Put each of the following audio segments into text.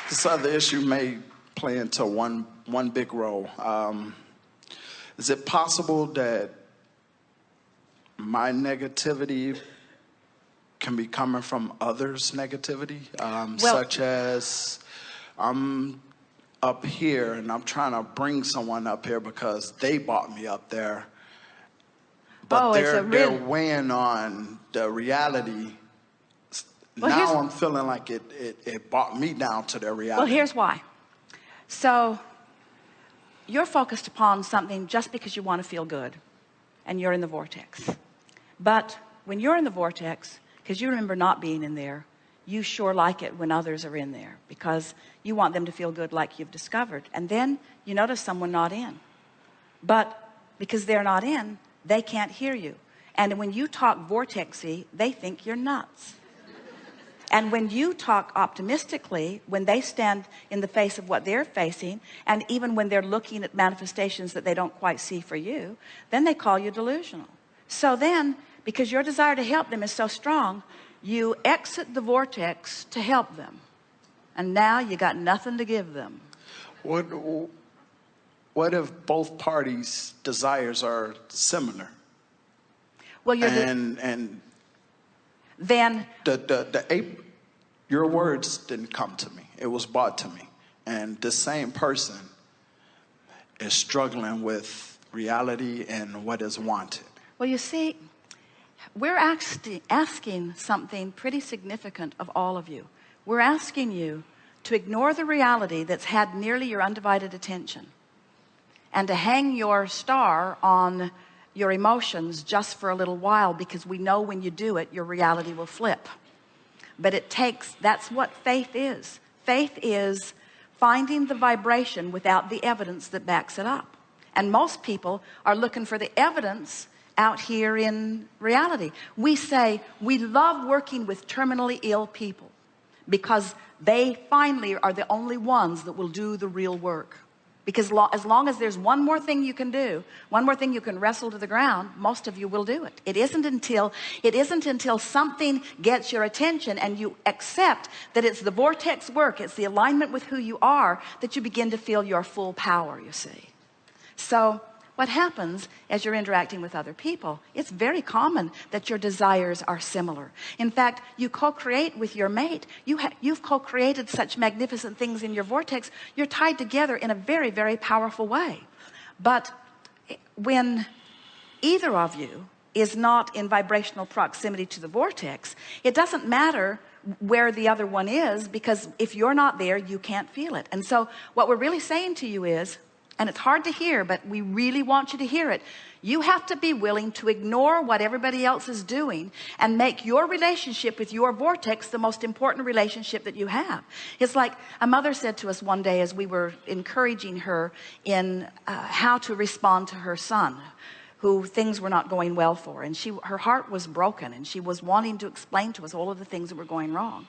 This other issue may play into one big role. Is it possible that my negativity can be coming from others' negativity? Such as I'm up here and I'm trying to bring someone up here because they brought me up there. But they're weighing on the reality. Now I'm feeling like it brought me down to their reality. Well, here's why. So you're focused upon something just because you want to feel good, and you're in the vortex. But when you're in the vortex, because you remember not being in there, you sure like it when others are in there because you want them to feel good like you've discovered. And then you notice someone not in. But because they're not in, they can't hear you. And when you talk vortexy, they think you're nuts. And when you talk optimistically, when they stand in the face of what they're facing, and even when they're looking at manifestations that they don't quite see for you, then they call you delusional. So then, because your desire to help them is so strong, you exit the vortex to help them. And now you got nothing to give them. What if both parties' desires are similar? Well, then your words didn't come to me. It was brought to me. And the same person is struggling with reality and what is wanted. Well, you see, we're asking something pretty significant of all of you. We're asking you to ignore the reality that's had nearly your undivided attention and to hang your star on your emotions just for a little while, because we know when you do it, your reality will flip. But that's what faith is. Faith is finding the vibration without the evidence that backs it up. And most people are looking for the evidence out here in reality. We say we love working with terminally ill people because they finally are the only ones that will do the real work. Because as long as there's one more thing you can do, one more thing you can wrestle to the ground, most of you will do it. It isn't until something gets your attention and you accept that it's the vortex work, it's the alignment with who you are, that you begin to feel your full power, you see. So what happens as you're interacting with other people, it's very common that your desires are similar. In fact, you co-create with your mate. You've co-created such magnificent things in your vortex. You're tied together in a very, very powerful way. But when either of you is not in vibrational proximity to the vortex, it doesn't matter where the other one is, because if you're not there, you can't feel it. And so what we're really saying to you is, and it's hard to hear, but we really want you to hear it, you have to be willing to ignore what everybody else is doing and make your relationship with your vortex the most important relationship that you have. It's like a mother said to us one day as we were encouraging her in how to respond to her son, who things were not going well for, and her heart was broken, and she was wanting to explain to us all of the things that were going wrong.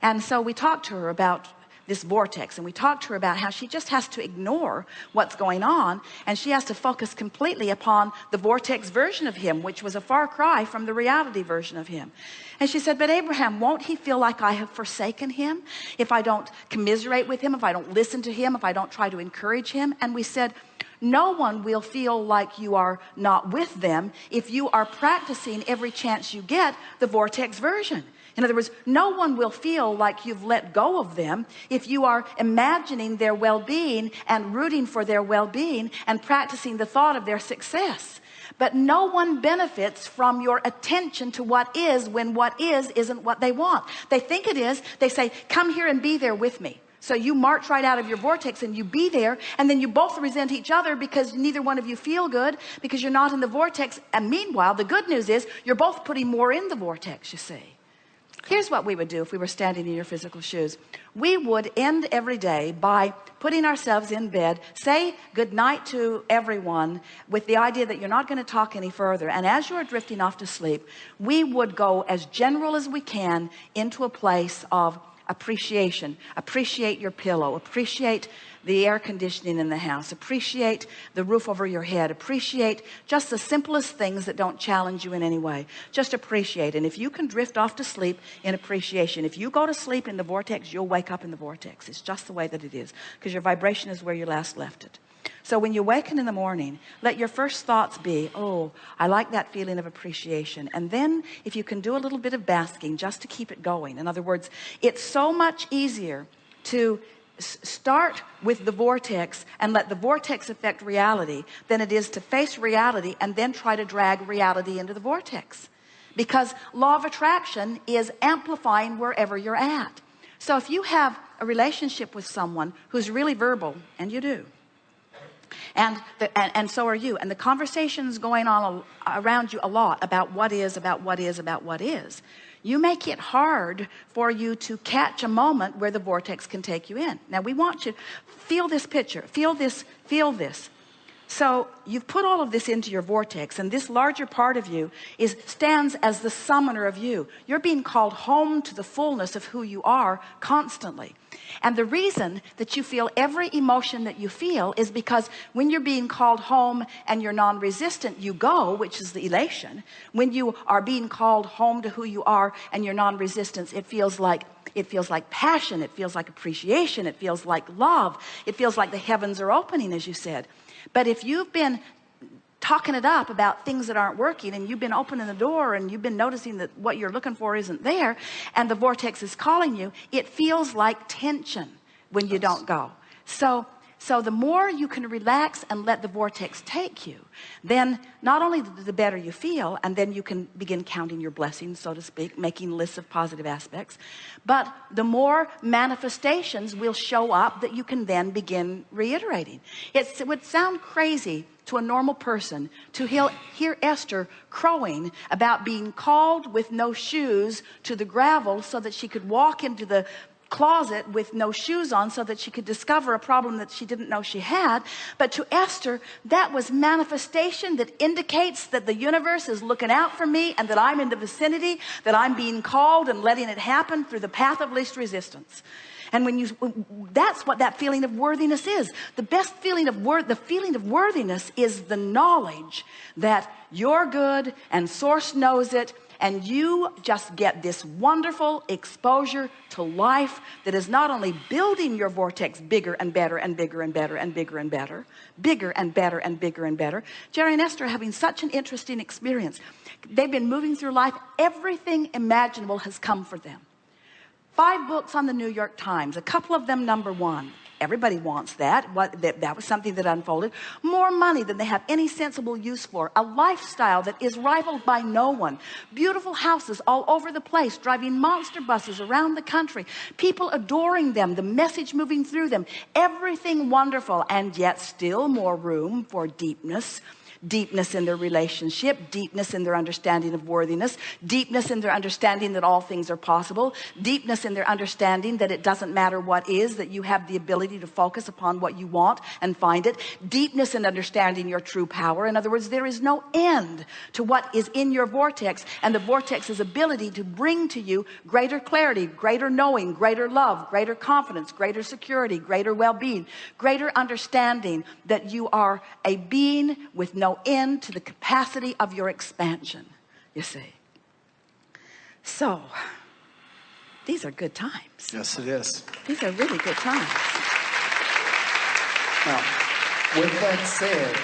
And so we talked to her about this vortex, and we talked to her about how she just has to ignore what's going on, and she has to focus completely upon the vortex version of him, which was a far cry from the reality version of him. And she said, but Abraham, won't he feel like I have forsaken him if I don't commiserate with him, if I don't listen to him, if I don't try to encourage him? And we said, no one will feel like you are not with them if you are practicing every chance you get the vortex version. In other words, no one will feel like you've let go of them if you are imagining their well-being and rooting for their well-being and practicing the thought of their success. But no one benefits from your attention to what is when what is isn't what they want. They think it is. They say, come here and be there with me. So you march right out of your vortex and you be there, and then you both resent each other because neither one of you feel good because you're not in the vortex. And meanwhile, the good news is you're both putting more in the vortex, you see. Here's what we would do if we were standing in your physical shoes. We would end every day by putting ourselves in bed, say good night to everyone with the idea that you're not going to talk any further. And as you're drifting off to sleep, we would go as general as we can into a place of appreciation. Appreciate your pillow. Appreciate the air conditioning in the house. Appreciate the roof over your head. Appreciate just the simplest things that don't challenge you in any way. Just appreciate. And if you can drift off to sleep in appreciation, if you go to sleep in the vortex, you'll wake up in the vortex. It's just the way that it is, because your vibration is where you last left it. So when you waken in the morning, let your first thoughts be, oh, I like that feeling of appreciation. And then if you can do a little bit of basking just to keep it going. In other words, it's so much easier to start with the vortex and let the vortex affect reality than it is to face reality and then try to drag reality into the vortex, because law of attraction is amplifying wherever you're at. So if you have a relationship with someone who's really verbal, and you do, and so are you, and the conversation's going on around you a lot about what is, you make it hard for you to catch a moment where the vortex can take you in. Now we want you to feel this picture, feel this. So you've put all of this into your vortex, and this larger part of you stands as the summoner of you. You're being called home to the fullness of who you are constantly. And the reason that you feel every emotion that you feel is because when you're being called home and you're non-resistant, you go, which is the elation. When you are being called home to who you are and you're non-resistance, it feels like passion, it feels like appreciation, it feels like love, it feels like the heavens are opening, as you said. But if you've been talking it up about things that aren't working, and you've been opening the door, and you've been noticing that what you're looking for isn't there, and the vortex is calling you, it feels like tension when you don't go. So the more you can relax and let the vortex take you, then not only the better you feel, and then you can begin counting your blessings, so to speak, making lists of positive aspects, but the more manifestations will show up that you can then begin reiterating. It would sound crazy to a normal person to hear Esther crowing about being called with no shoes to the gravel so that she could walk into the closet with no shoes on so that she could discover a problem that she didn't know she had. But to Esther, that was manifestation that indicates that the universe is looking out for me, and that I'm in the vicinity, that I'm being called and letting it happen through the path of least resistance. And that's what that feeling of worthiness is. The best feeling of worthiness is the knowledge that you're good and Source knows it, and you just get this wonderful exposure to life that is not only building your vortex bigger and better and bigger and better and bigger and better, bigger and better and bigger and better. Jerry and Esther are having such an interesting experience. They've been moving through life. Everything imaginable has come for them. 5 books on the New York Times, a couple of them #1. Everybody wants that. That was something that unfolded. More money than they have any sensible use for. A lifestyle that is rivaled by no one. Beautiful houses all over the place, driving monster buses around the country. People adoring them, the message moving through them. Everything wonderful, and yet still more room for deepness. Deepness in their relationship, deepness in their understanding of worthiness, deepness in their understanding that all things are possible, deepness in their understanding that it doesn't matter what is, that you have the ability to focus upon what you want and find it, deepness in understanding your true power. In other words, there is no end to what is in your vortex, and the vortex's ability to bring to you greater clarity, greater knowing, greater love, greater confidence, greater security, greater well-being, greater understanding that you are a being with no end to the capacity of your expansion, you see. So these are good times. Yes, it is. These are really good times. Now, with that said,